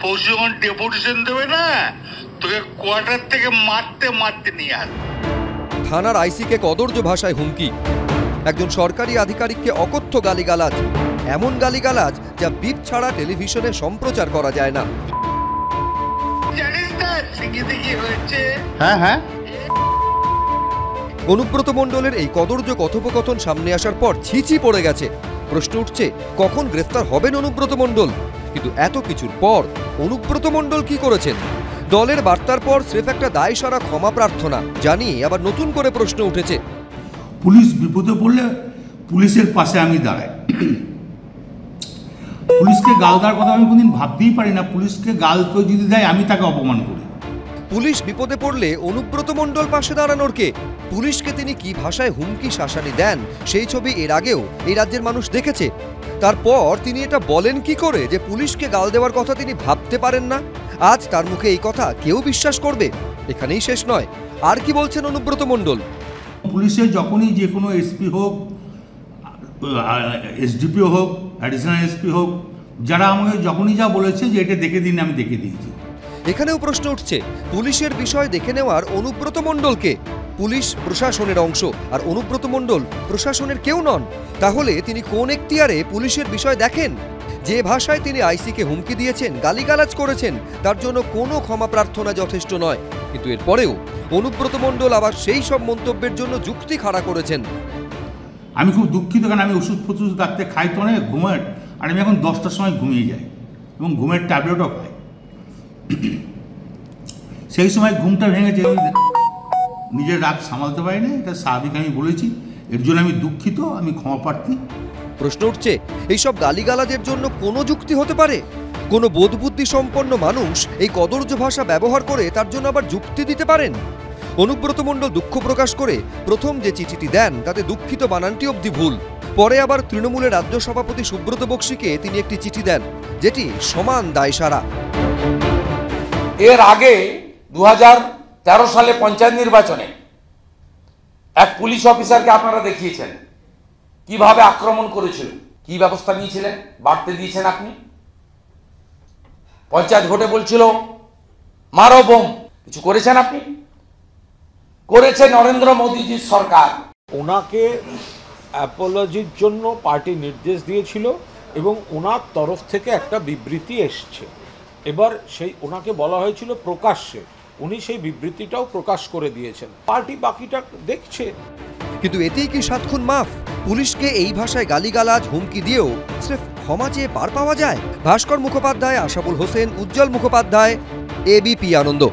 পরশু যখন ডেপুটেশন দেবে না, তোকে কোয়ার্টার থেকে মারতে মারতে নিয়ে আস। থানার আইসিকে কদর্য ভাষায় হুমকি, একজন সরকারি আধিকারিককে অকথ্য গালিগালাজ, এমন গালিগালাজ যা বিপ ছাড়া টেলিভিশনে সম্প্রচার করা যায় না। জানিস না লিখিতে কি হয়েছে? হ্যাঁ অনুব্রত মণ্ডলের এই কদর্য কথোপকথন সামনে আসার পর ছিচি পড়ে গেছে। প্রশ্ন উঠছে, কখন গ্রেফতার হবেন অনুব্রত মণ্ডল? কিন্তু এত কিছুর পর অনুব্রত মণ্ডল কি করেছেন? দলের বার্তার পর স্রেফ একটা দায়সারা ক্ষমা প্রার্থনা জানিয়ে আবার নতুন করে প্রশ্ন উঠেছে। পুলিশ বিপদে পড়লে পুলিশের পাশে আমি দাঁড়াই। পুলিশকে গাল দেওয়ার কথা আমি কোনদিন ভাবতেই পারি না। পুলিশকে গাল কেউ যদি দেয় আমি তাকে অপমান করি। পুলিশ বিপদে পড়লে অনুব্রত মণ্ডল পাশে দাঁড়ানোর কে? পুলিশকে তিনি কি ভাষায় হুমকি শাসানি দেন সেই ছবি এর আগেও এই রাজ্যের মানুষ দেখেছে। তারপর তিনি এটা বলেন কি করে যে পুলিশকে গাল দেওয়ার কথা তিনি ভাবতে পারেন না? আজ তার মুখে এই কথা কেউ বিশ্বাস করবে? এখানেই শেষ নয়, আর কি বলছেন অনুব্রত মণ্ডল? পুলিশের যখনই যে কোনো এসপি হোক, এসডিপি হোক, অ্যাডিশনাল এসপি হোক, যারা আমাকে যখনই যা বলেছে যে এটা দেখে দিন, আমি দেখে দিয়েছি। এখানেও প্রশ্ন উঠছে, পুলিশের বিষয় দেখে নেওয়ার অনুব্রত মণ্ডলকে? পুলিশ প্রশাসনের অংশ, আর অনুব্রত মণ্ডল প্রশাসনের কেউ নন। তাহলে তিনি কোন এখতিয়ারে পুলিশের বিষয় দেখেন? যে ভাষায় তিনি আইসিকে হুমকি দিয়েছেন, গালিগালাজ করেছেন, তার জন্য কোনো ক্ষমা প্রার্থনা যথেষ্ট নয়। কিন্তু এরপরেও অনুব্রত মণ্ডল আবার সেই সব মন্তব্যের জন্য যুক্তি খাড়া করেছেন। আমি খুব দুঃখিত, কারণ আমি ওষুধ ফষুধ রাখতে খাই তো অনেক ঘুমের, আর আমি এখন 10টার সময় ঘুমিয়ে যাই এবং ঘুমের ট্যাবলেটও খাই। সেই সময় ঘুমটা ভেঙেছে, নিজের রাগ সামালতে পারিনি, এটা স্বাভাবিক, আমি বলেছি। এর জন্য আমি দুঃখিত, আমি ক্ষমা প্রার্থী। প্রশ্ন উঠছে, এইসব গালিগালাজের জন্য কোনো যুক্তি হতে পারে? কোনো বোধবুদ্ধি সম্পন্ন মানুষ এই কদর্য ভাষা ব্যবহার করে তার জন্য আবার যুক্তি দিতে পারেন? অনুব্রত মণ্ডল দুঃখ প্রকাশ করে প্রথম যে চিঠিটি দেন তাতে দুঃখিত বানানটি অবধি ভুল। পরে আবার তৃণমূলের রাজ্য সভাপতি সুব্রত বক্সিকে তিনি একটি চিঠি দেন, যেটি সমান দায়সারা। এর আগে 2013 সালে পঞ্চায়েত নির্বাচনে এক পুলিশ অফিসারকে আপনারা দেখিয়েছেন কিভাবে আক্রমণ করেছিল, কি ব্যবস্থা নিয়েছিলেন, বাড়তে দিয়েছেন আপনি। পঞ্চায়েত ভোটে বলছিল মারো বোম, কিছু করেছেন আপনি? করেছে নরেন্দ্র মোদীজির সরকার। ওনাকে অ্যাপোলজির জন্য পার্টি নির্দেশ দিয়েছিল এবং ওনার তরফ থেকে একটা বিবৃতি এসছে। এবার সেই ওনাকে বলা হয়েছিল প্রকাশ্যে, উনি সেই বিবৃতিটাও প্রকাশ করে দিয়েছেন। পার্টি বাকিটা দেখছে। কিন্তু এতেই কি সাতক্ষণ মাফ? পুলিশকে এই ভাষায় গালিগালাজ হুমকি দিয়েও স্রেফ ক্ষমা চেয়ে পার পাওয়া যায়? ভাস্কর মুখোপাধ্যায়, আশাফুল হোসেন, উজ্জ্বল মুখোপাধ্যায়, এবিপি আনন্দ।